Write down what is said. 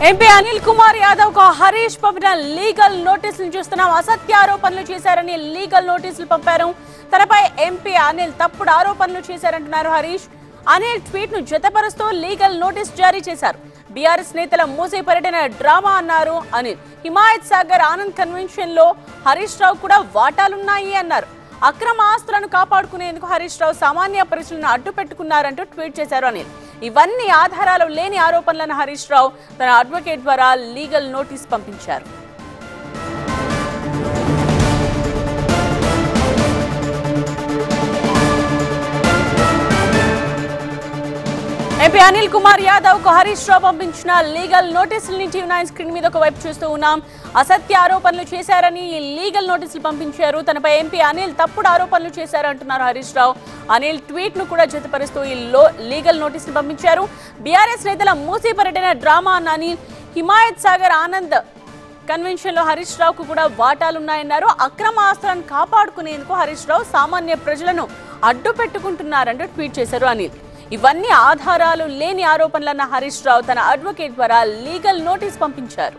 MP Anil Kumar Yadav కు హరీష్ పంపిన legal నోటీసులు చూస్తున్నాం. అసత్య ఆరోపణలు చేశారని లీగల్ నోటీసులు పంపారు. తనపై ఎంపీ అనిల్ తప్పుడు ఆరోపణలు చేశారంటున్నారు హరీష్. అనిల్ ట్వీట్ ను జతపరుస్తూ లీగల్ నోటీస్ జారీ చేశారు. బీఆర్ఎస్ నేతల మూసీ పర్యటన డ్రామా అన్నారు అనిల్. హిమాయత్ సాగర్ ఆనంద్ కన్వెన్షన్ లో హరీష్ రావు కూడా వాటాలున్నాయి అన్నారు. అక్రమ ఆస్తులను కాపాడుకునేందుకు హరీష్ రావు సామాన్య ప్రజలను అడ్డు పెట్టుకున్నారంటూ ట్వీట్ చేశారు అనిల్. ఇవన్నీ ఆధారాలు లేని ఆరోపణలను హరీష్ రావు తన అడ్వకేట్ ద్వారా లీగల్ నోటీస్ పంపించారు. ఎంపీ అనిల్ కుమార్ యాదవ్ కు హరీష్ రావు పంపించిన లీగల్ నోటీసుల నుంచి స్క్రీన్ మీద ఒకవైపు చూస్తూ ఉన్నాం. అసత్య ఆరోపణలు చేశారని లీగల్ నోటీసులు పంపించారు. తనపై ఎంపీ అనిల్ తప్పుడు ఆరోపణలు చేశారంటున్నారు హరీష్ రావు. అనిల్ ట్వీట్ ను కూడా జతపరుస్తూ ఈ లీగల్ నోటీసులు పంపించారు. బీఆర్ఎస్ నేతల మూసీ పర్యటన డ్రామా అన్న అనిల్. హిమాయత్ సాగర్ ఆనంద్ కన్వెన్షన్ లో హరీష్ రావుకు కూడా వాటాలున్నాయన్నారు. అక్రమ ఆస్తులను కాపాడుకునేందుకు హరీష్ రావు సామాన్య ప్రజలను అడ్డు పెట్టుకుంటున్నారంటూ ట్వీట్ చేశారు అనిల్. ఇవన్నీ ఆధారాలు లేని ఆరోపణలన్న హరీష్ రావు తన అడ్వకేట్ ద్వారా లీగల్ నోటీస్ పంపించారు.